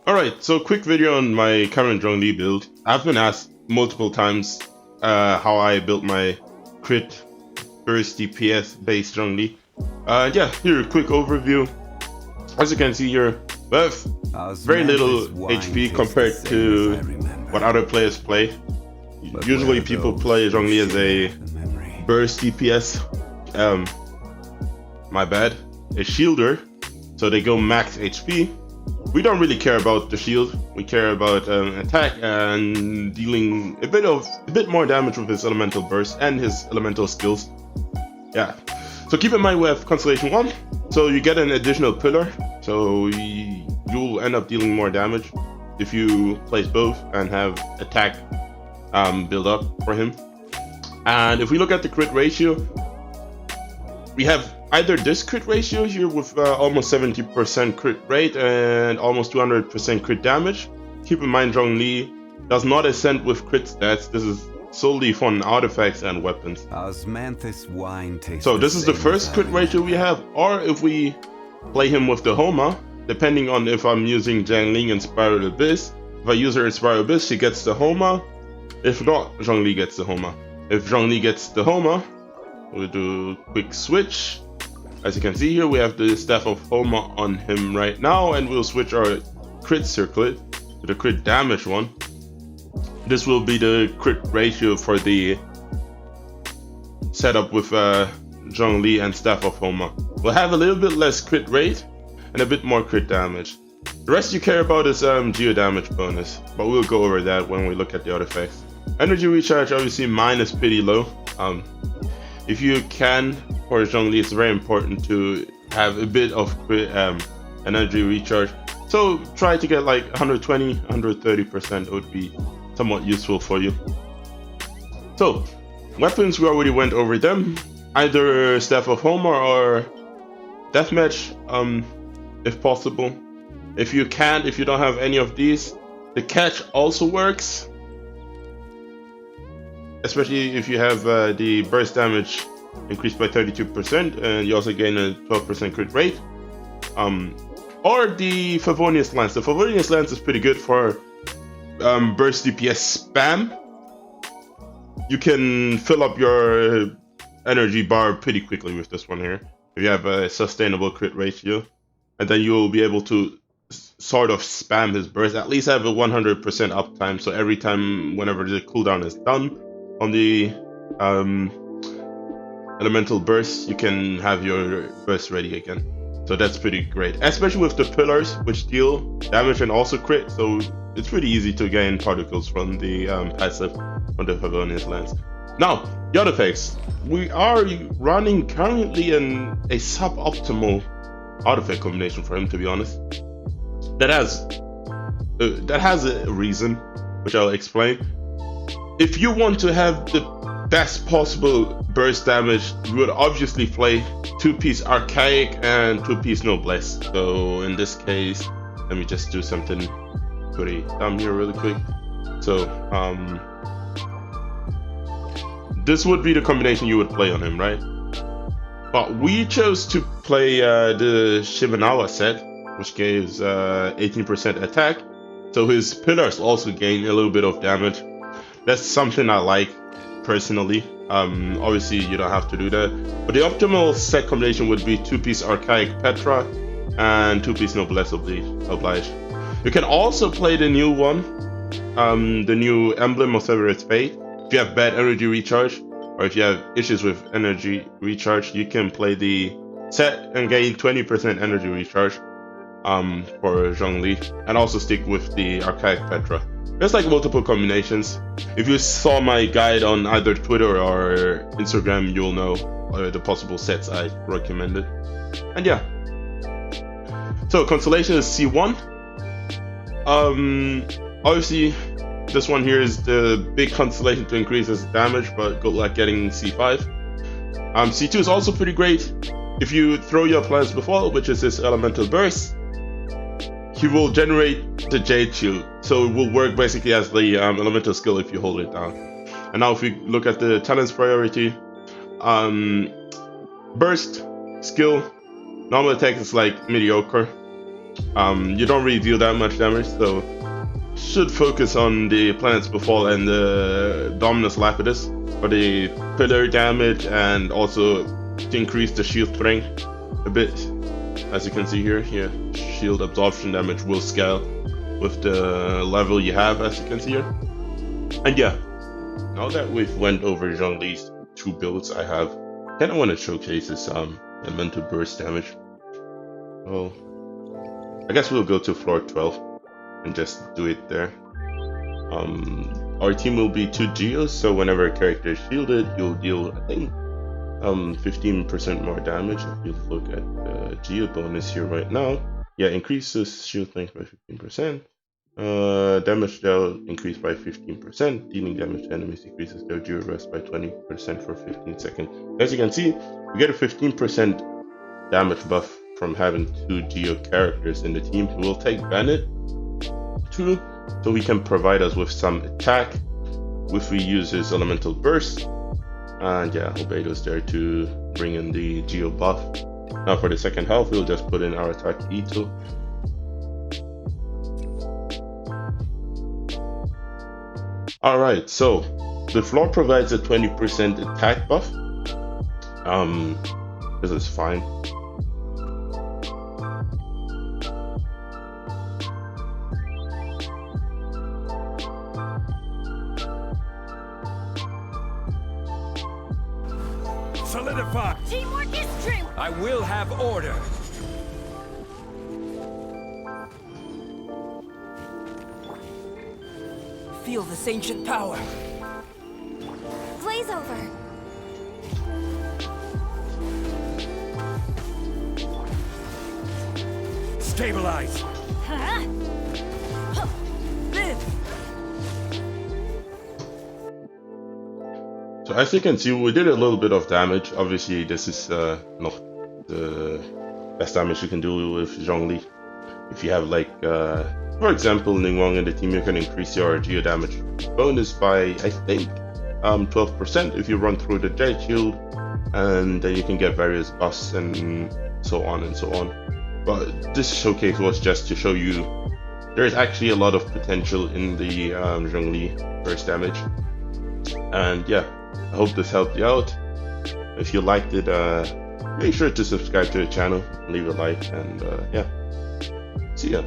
Alright, so quick video on my current Zhongli build. I've been asked multiple times how I built my crit burst DPS based Zhongli. Yeah, here a quick overview. As you can see here, we have very little HP compared to what other players play. Usually people play Zhongli as a burst DPS. My bad, a shielder, so they go max HP. We don't really care about the shield. We care about attack and dealing a bit more damage with his elemental burst and his elemental skills. Yeah. So keep in mind we have Constellation 1, so you get an additional pillar, so you'll end up dealing more damage if you place both and have attack build up for him. And if we look at the crit ratio, we have either this crit ratio here with almost 70% crit rate and almost 200% crit damage. Keep in mind Zhongli does not ascend with crit stats. This is solely from artifacts and weapons. So this is the first crit ratio we have, or if we play him with the Homa, depending on if I'm using Zhongli and Spiral Abyss. If I use her in Spiral Abyss, she gets the Homa. If not, Zhongli gets the Homa. If Zhongli gets the Homa, we'll do a quick switch. As you can see here, we have the Staff of Homa on him right now, and we'll switch our crit circlet to the crit damage one. This will be the crit ratio for the setup with Zhongli and Staff of Homa. We'll have a little bit less crit rate and a bit more crit damage. The rest you care about is geo damage bonus, but we'll go over that when we look at the artifacts. Energy recharge, obviously mine is pretty low. If you can, for Zhongli, it's very important to have a bit of energy recharge. So try to get like 120, 130% would be somewhat useful for you. So weapons, we already went over them. Either Staff of Homa or Deathmatch, if possible. If you can't, if you don't have any of these, the catch also works. Especially if you have the burst damage increased by 32% and you also gain a 12% crit rate. Or the Favonius Lance. The Favonius Lance is pretty good for burst DPS spam. You can fill up your energy bar pretty quickly with this one here if you have a sustainable crit ratio, and then you'll be able to sort of spam his burst, at least have a 100% uptime, so every time whenever the cooldown is done on the elemental burst, you can have your burst ready again. So that's pretty great, especially with the pillars, which deal damage and also crit, so it's pretty easy to gain particles from the passive on the Favonius Lance. Now, the artifacts. We are running currently in a suboptimal artifact combination for him, to be honest. That has a reason, which I'll explain. If you want to have the best possible burst damage, you would obviously play 2-piece Archaic and 2-piece Noblesse. So in this case, let me just do something pretty dumb here really quick. So this would be the combination you would play on him, right? But we chose to play the Shimenawa set, which gives 18% attack. So his pillars also gain a little bit of damage. That's something I like personally. Obviously you don't have to do that, but the optimal set combination would be 2-piece Archaic Petra and 2-piece Noblesse Oblige. You can also play the new one, the new Emblem of Severed Fate. If you have bad energy recharge, or if you have issues with energy recharge, you can play the set and gain 20% energy recharge for Zhongli, and also stick with the Archaic Petra. There's like multiple combinations. If you saw my guide on either Twitter or Instagram, you'll know the possible sets I recommended. And yeah. So Constellation is C1. Obviously this one here is the big constellation to increase his damage, but good luck getting C5. C2 is also pretty great. If you throw your plans before, which is his elemental burst, he will generate the Jade Shield, so it will work basically as the elemental skill if you hold it down. And now if we look at the talents priority, burst skill, normal attack is like mediocre. You don't really deal that much damage, so should focus on the Planet's Befall and the Dominus Lapidus for the pillar damage, and also to increase the shield strength a bit. As you can see here, shield absorption damage will scale with the level you have, as you can see here. And yeah, now that we've went over Zhongli's 2 builds, I kind of want to showcase his elemental burst damage. Well, I guess we'll go to floor 12 and just do it there. Our team will be 2 geos, so whenever a character is shielded, you'll deal, I think, 15% more damage. If you look at the geo bonus here right now, yeah, increases shield strength by 15%. Damage dealt increased by 15%. Dealing damage to enemies decreases their geo rest by 20% for 15 seconds. As you can see, we get a 15% damage buff from having 2 geo characters in the team. We'll take Bennett too, so he can provide us with some attack if we use his elemental burst. And yeah, Albedo's there to bring in the geo buff. Now for the second half, we'll just put in our attack E2. Alright, so the floor provides a 20% attack buff. This is fine. Solidify! Teamwork is strength! I will have order! Feel this ancient power. Blaze over! Stabilize! Huh? Live! So as you can see, we did a little bit of damage. Obviously, this is not the best damage you can do with Zhongli. If you have like, for example, Ningguang in the team, you can increase your geo damage bonus by, I think, 12% if you run through the Jet Shield, and then you can get various buffs and so on and so on. But this showcase was just to show you there is actually a lot of potential in the Zhongli burst damage. And yeah, I hope this helped you out. If you liked it, make sure to subscribe to the channel, leave a like, and yeah, see ya.